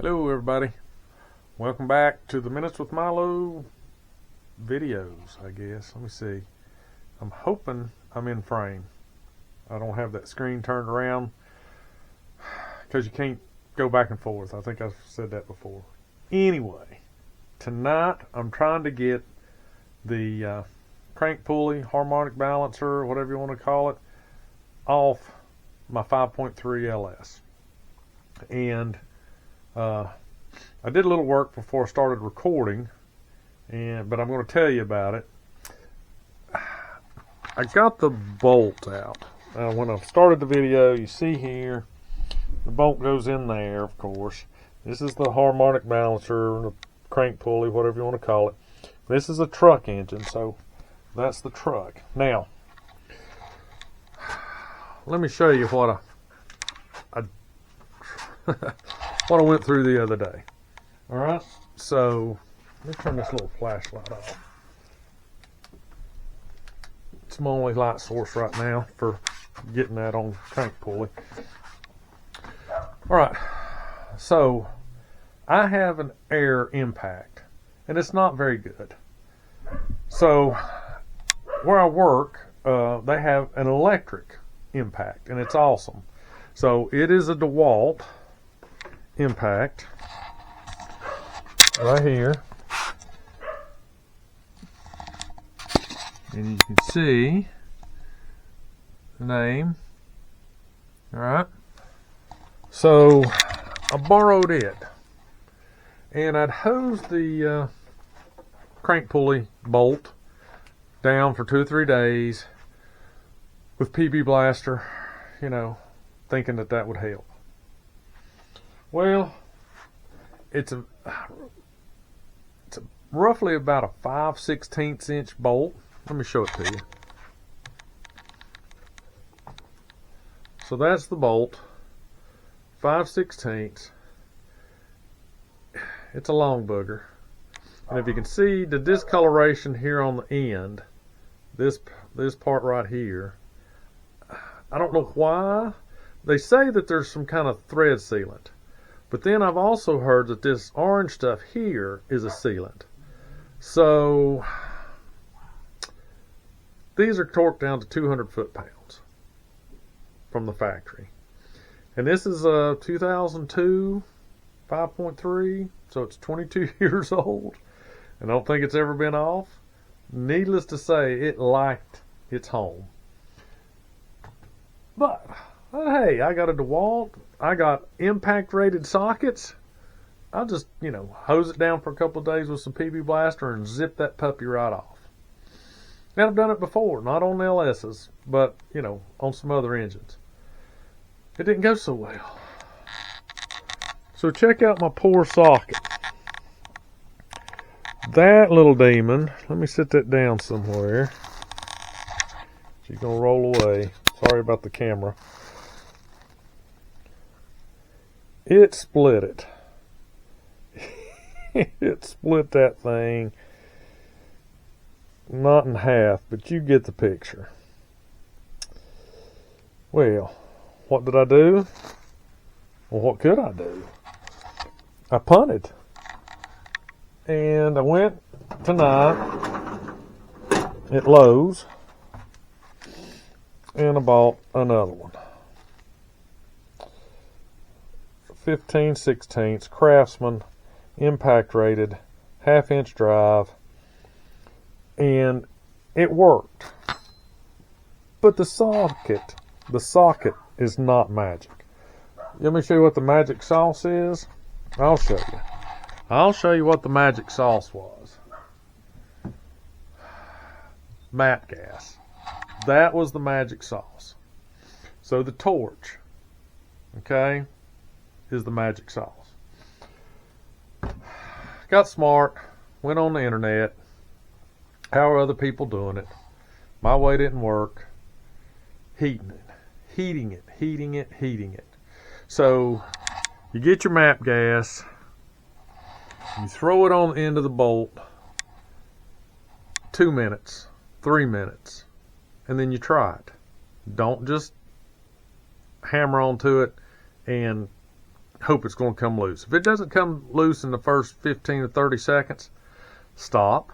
Hello everybody, welcome back to the Minutes with Milo videos, I guess. Let me see, I'm hoping I'm in frame. I don't have that screen turned around because you can't go back and forth. I think I've said that before. Anyway, tonight I'm trying to get the crank pulley, harmonic balancer, whatever you want to call it, off my 5.3 LS. And I did a little work before I started recording, but I'm going to tell you about it. I got the bolt out. When I started the video, you see here, the bolt goes in there, of course. This is the harmonic balancer, the crank pulley, whatever you want to call it. This is a truck engine, so that's the truck. Now, let me show you what what I went through the other day. Alright, so let me turn this little flashlight off. It's my only light source right now for getting that on crank pulley. Alright, so I have an air impact, and it's not very good. So where I work, they have an electric impact, and it's awesome. So it is a DeWalt impact right here, and you can see the name. All right, so I borrowed it, and I'd hosed the crank pulley bolt down for 2 or 3 days with PB Blaster, you know, thinking that would help. Well, it's roughly about a 5/16 inch bolt. Let me show it to you. So that's the bolt, 5/16. It's a long booger. And if you can see the discoloration here on the end, this part right here, I don't know why. They say that there's some kind of thread sealant. But then I've also heard that this orange stuff here is a sealant. So these are torqued down to 200 foot-pounds from the factory. And this is a 2002 5.3, so it's 22 years old. And I don't think it's ever been off. Needless to say, it liked its home. But hey, I got a DeWalt. I got impact rated sockets. I'll just, hose it down for a couple of days with some PB Blaster and zip that puppy right off. And I've done it before, not on LS's, but, on some other engines. It didn't go so well. So check out my poor socket. That little demon, let me sit that down somewhere. She's going to roll away. Sorry about the camera. It split it. It split that thing. Not in half, but you get the picture. Well, what did I do? Well, what could I do? I punted. And I went tonight at Lowe's and I bought another one. 15/16 Craftsman, impact rated, 1/2 inch drive, and it worked. But the socket is not magic. Let me show you what the magic sauce is. I'll show you what the magic sauce was. MAP gas. That was the magic sauce. So the torch, okay, is the magic sauce. Got smart, went on the internet. How are other people doing it? My way didn't work. Heating it. So you get your MAP gas, you throw it on the end of the bolt, 2 minutes, 3 minutes, and then you try it. Don't just hammer onto it and hope it's going to come loose. If it doesn't come loose in the first 15 or 30 seconds, stop,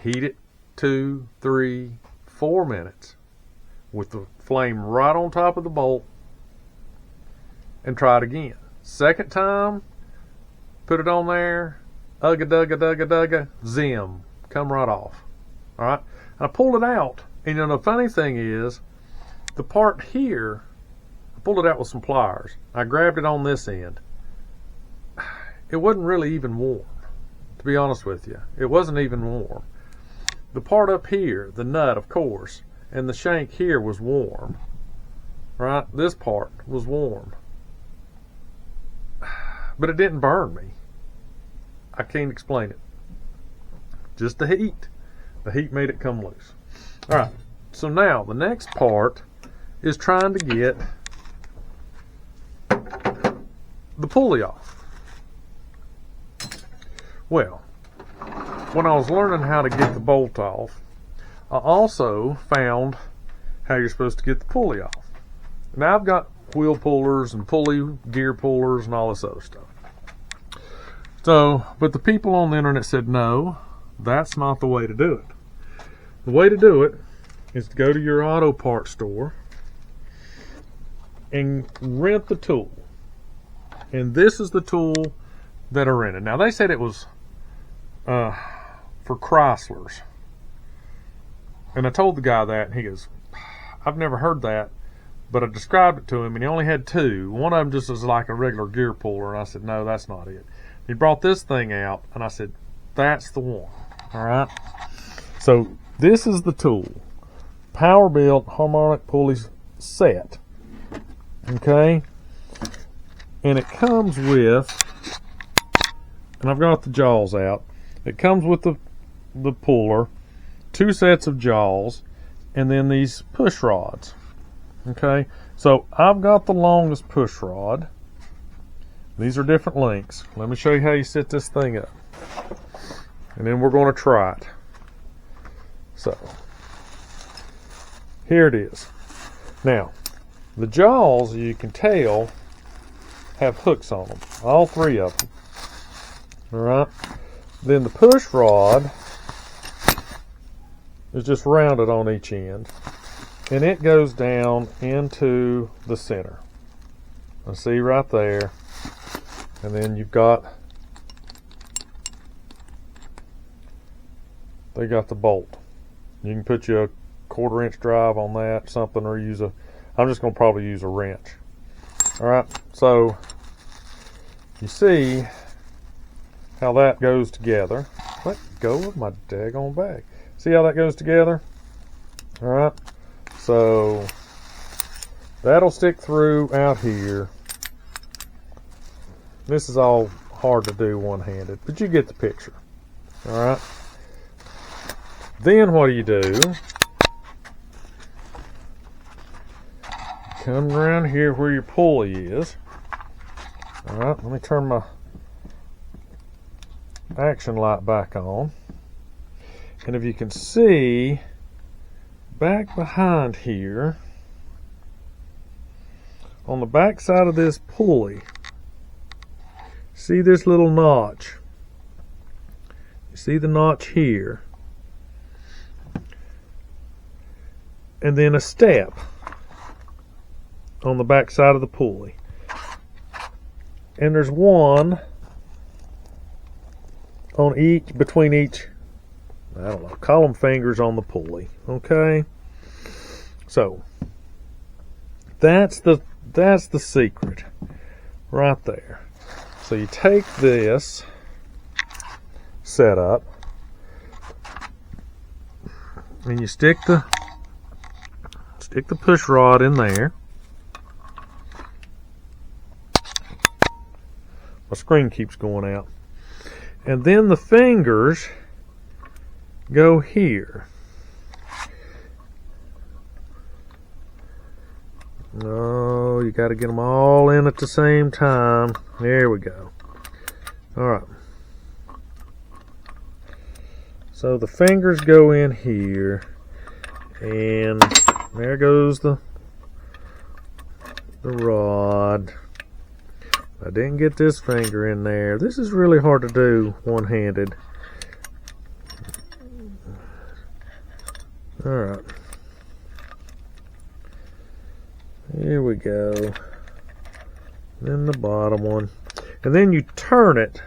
heat it 2, 3, 4 minutes with the flame right on top of the bolt, and try it again. Second time, put it on there, ugga dugga dugga dugga, zim, come right off. All right, and I pulled it out, and you know the funny thing is, the part here, I pulled it out with some pliers. I grabbed it on this end. It wasn't really even warm, to be honest with you. It wasn't even warm. The part up here, the nut, of course, and the shank here was warm. Right? This part was warm. But it didn't burn me. I can't explain it. Just the heat. The heat made it come loose. All right. So now the next part is trying to get the pulley off. Well, when I was learning how to get the bolt off, I also found how you're supposed to get the pulley off. Now I've got wheel pullers and pulley gear pullers and all this other stuff. So, but the people on the internet said, no, that's not the way to do it. The way to do it is to go to your auto parts store and rent the tool. And this is the tool that I rented. Now they said it was for Chryslers. And I told the guy that, and he goes, I've never heard that. But I described it to him, and he only had two. One of them just was like a regular gear puller, and I said, no, that's not it. He brought this thing out, and I said, that's the one. All right? So this is the tool. Power-built harmonic pulley set. Okay? And it comes with, and I've got the jaws out, it comes with the puller, 2 sets of jaws, and then these push rods. Okay, so I've got the longest push rod. These are different lengths. Let me show you how you set this thing up. And then we're going to try it. So, here it is. Now, the jaws, you can tell, have hooks on them. All 3 of them. Alright. Then the push rod is just rounded on each end. And it goes down into the center. I see right there. And then you've got, they got the bolt. You can put you a 1/4 inch drive on that, something, or use a, I'm just going to probably use a wrench. Alright, so you see how that goes together. Let go of my daggone bag. See how that goes together? Alright. So that'll stick through out here. This is all hard to do one-handed, but you get the picture. All right. Then what do? Come around here where your pulley is. All right. Let me turn my action light back on. And if you can see, back behind here, on the back side of this pulley, see this little notch? You see the notch here? And then a step on the back side of the pulley. And there's one on each, between each, I don't know, column fingers on the pulley. Okay, so that's the secret right there. So you take this setup and you stick the push rod in there. My screen keeps going out. And then the fingers go here. No, you got to get them all in at the same time. There we go. All right. So the fingers go in here, and there goes the rod. I didn't get this finger in there. This is really hard to do one-handed. Alright. Here we go. Then the bottom one. And then you turn it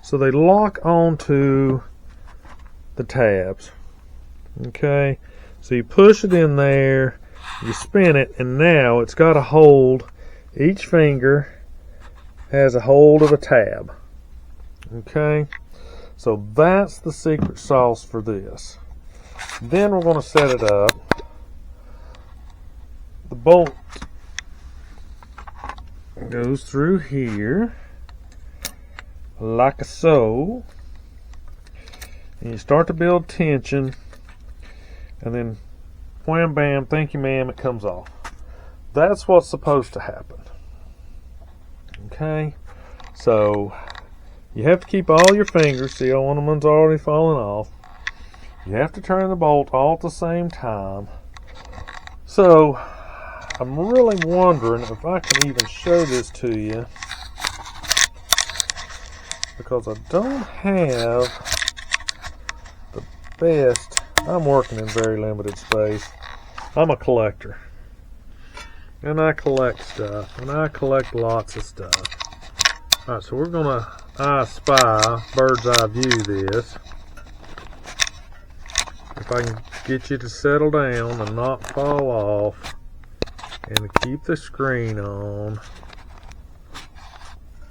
so they lock onto the tabs. Okay? So you push it in there, you spin it, and now it's got a hold. Each finger has a hold of a tab. Okay? So that's the secret sauce for this. Then we're going to set it up. The bolt goes through here like so, and you start to build tension, and then wham bam, thank you ma'am, it comes off. That's what's supposed to happen. Okay, so you have to keep all your fingers. See, one of them's already falling off. You have to turn the bolt all at the same time. So I'm really wondering if I can even show this to you, because I don't have the best. I'm working in very limited space. I'm a collector, and I collect stuff, and I collect lots of stuff. Alright, so we're gonna I spy, bird's eye view this. If I can get you to settle down and not fall off, and to keep the screen on.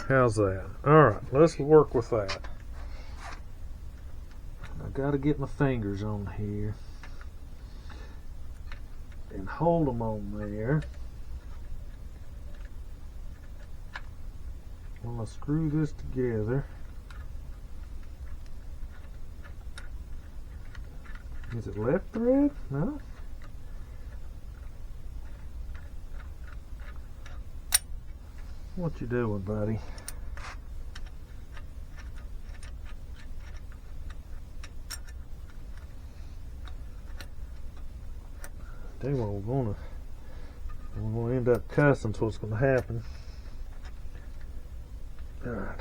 How's that? Alright, let's work with that. I gotta get my fingers on here and hold them on there. While I screw this together. Is it left thread? No? What you doing, buddy? Tell you what, we're gonna end up cussing. That's what's gonna happen. Alright,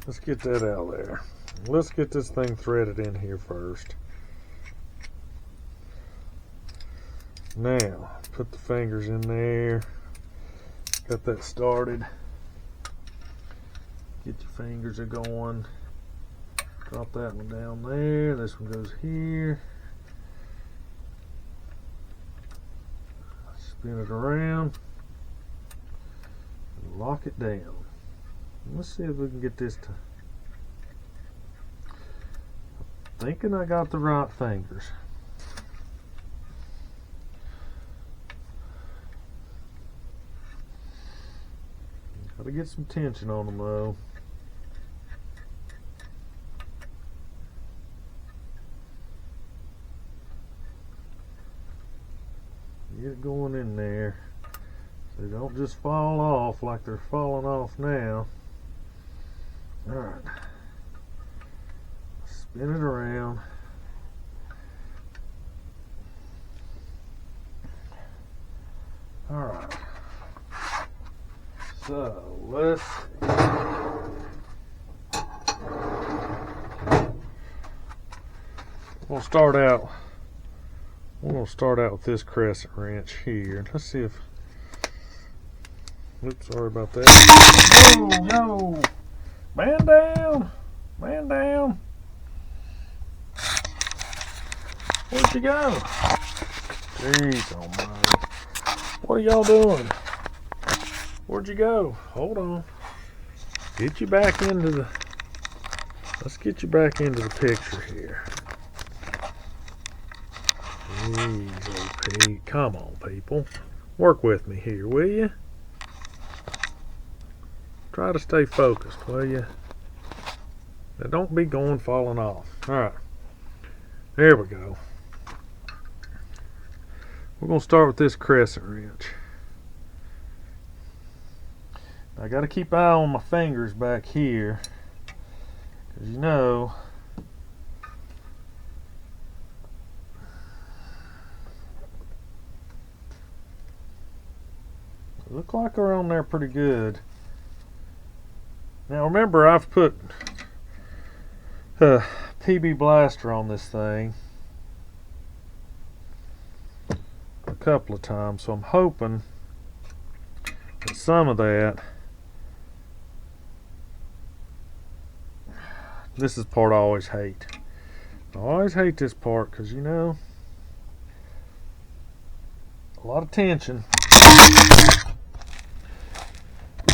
let's get that out there. Let's get this thing threaded in here first. Now, put the fingers in there. Got that started. Get your fingers going. Drop that one down there. This one goes here. Spin it around. And lock it down. Let's see if we can get this to... I'm thinking I got the right fingers. Gotta get some tension on them though. Get it going in there so they don't just fall off like they're falling off now. Alright. Spin it around. Alright. So let's we'll start out with this crescent wrench here. Let's see if oops, sorry about that. No, man down, man down. Where'd you go? Jeez almighty. What are y'all doing? Where'd you go? Hold on. Get you back into the... Let's get you back into the picture here. Jeez, Pete. Come on, people. Work with me here, will you? Try to stay focused, will you? Now don't be going falling off. Alright. There we go. We're going to start with this crescent wrench. I got to keep an eye on my fingers back here, because you know they look like they're on there pretty good. Now remember, I've put PB Blaster on this thing a couple of times, so I'm hoping that some of that, this is the part I always hate. I always hate this part because, you know, a lot of tension.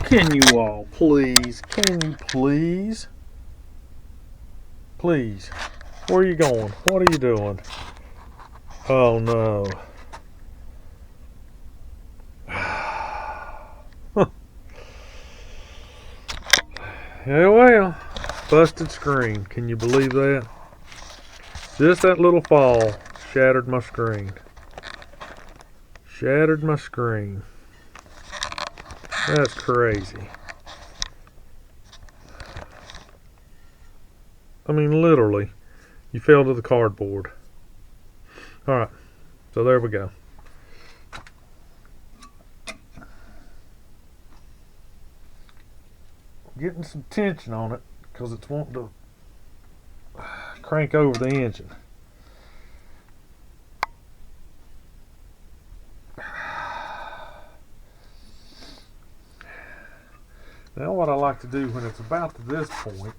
Can you all please, can you please, please, where are you going? What are you doing? Oh no. Yeah, well, busted screen. Can you believe that? Just that little fall shattered my screen. Shattered my screen. That's crazy. I mean, literally, you fell to the cardboard. Alright, so there we go. Getting some tension on it because it's wanting to crank over the engine. Now what I like to do when it's about to this point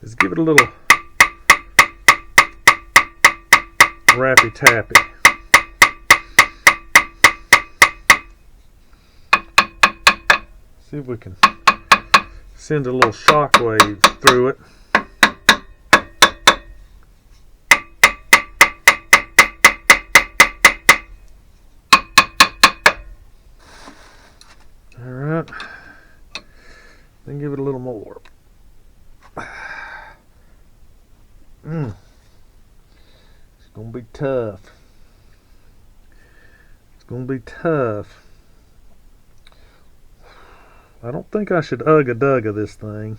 is give it a little rappy tappy. See if we can send a little shock wave through it. Alright, then give it a little more. It's gonna be tough. It's gonna be tough. I don't think I should ugga-dugga this thing.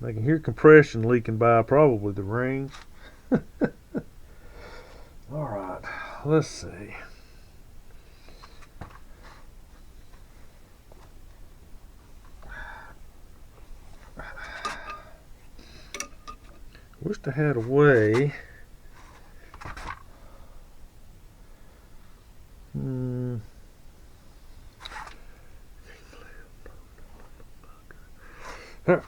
I can hear compression leaking by probably the rings. Alright, let's see. Wish I had a way. Let's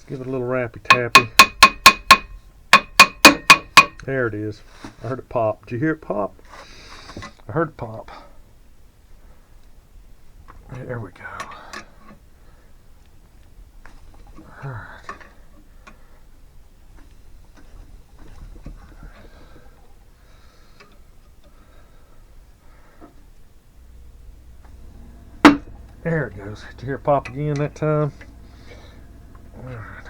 give it a little rappy tappy. There it is. I heard it pop. Did you hear it pop? I heard it pop. There we go. Alright. There it goes. Did you hear it pop again that time? Alright.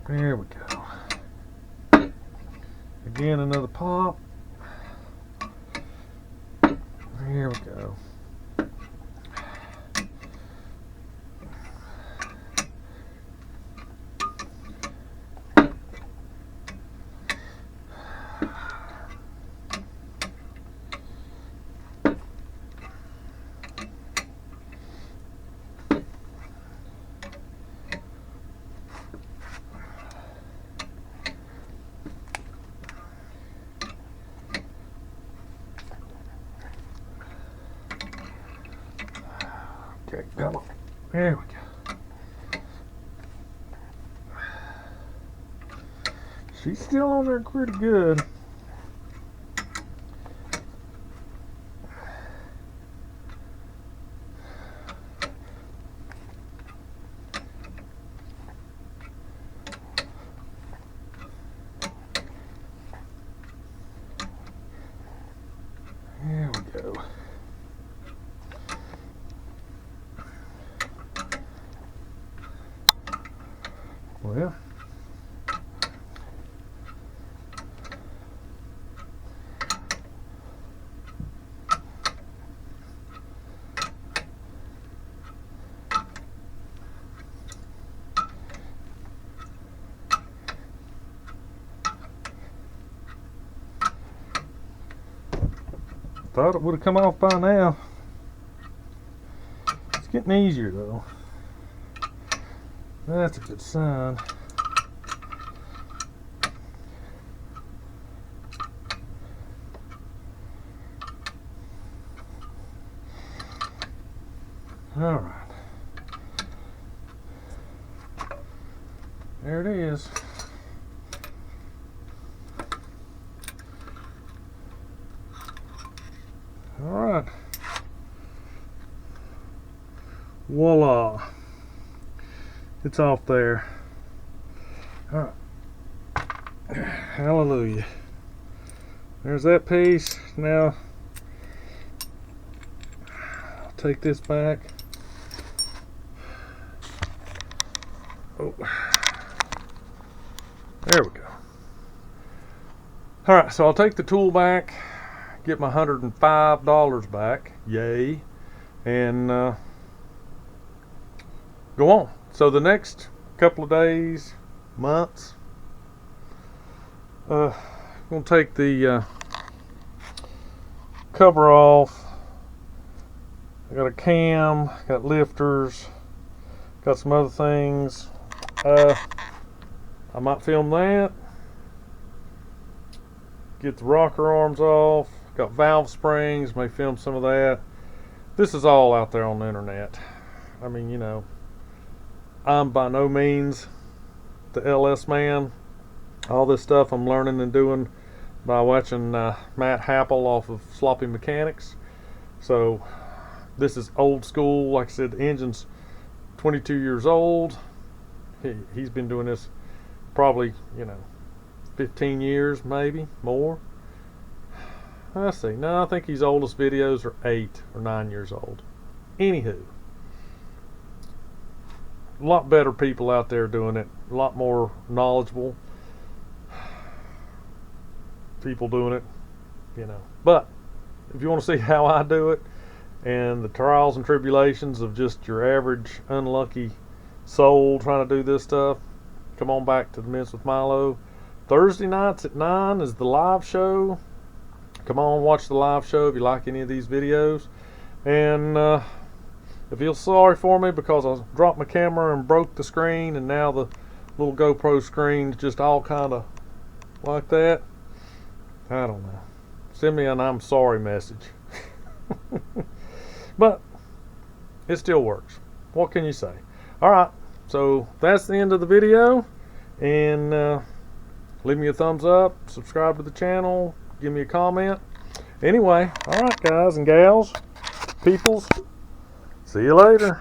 There we go. Again, another pop. Here we go. Okay, come on. There we go. She's still on there pretty good. There we go. Well, Thought it would have come off by now. It's getting easier though. That's a good sign. All right. There it is. All right. Voila. It's off there. All right. Hallelujah. There's that piece. Now, I'll take this back. Oh. There we go. All right, so I'll take the tool back, get my $105 back, yay, and go on. So the next couple of days, months, I'm gonna take the cover off. I got a cam, got lifters, got some other things. I might film that. Get the rocker arms off. Got valve springs, may film some of that. This is all out there on the internet. I mean, you know, I'm by no means the LS man. All this stuff I'm learning and doing by watching Matt Happel off of Sloppy Mechanics. So this is old school. Like I said, the engine's 22 years old. He's been doing this probably, you know, 15 years, maybe more. Let's see. No, I think his oldest videos are 8 or 9 years old. Anywho, a lot better people out there doing it. A lot more knowledgeable people doing it, you know. But if you want to see how I do it and the trials and tribulations of just your average unlucky soul trying to do this stuff, come on back to the Minutes with Milo. Thursday nights at 9 is the live show. Come on, watch the live show if you like any of these videos. And if you feel sorry for me because I dropped my camera and broke the screen, and now the little GoPro screen is just all kind of like that, I don't know. Send me an I'm sorry message. But it still works. What can you say? Alright, so that's the end of the video. And leave me a thumbs up, subscribe to the channel, give me a comment. Anyway, alright guys and gals, peoples, see you later.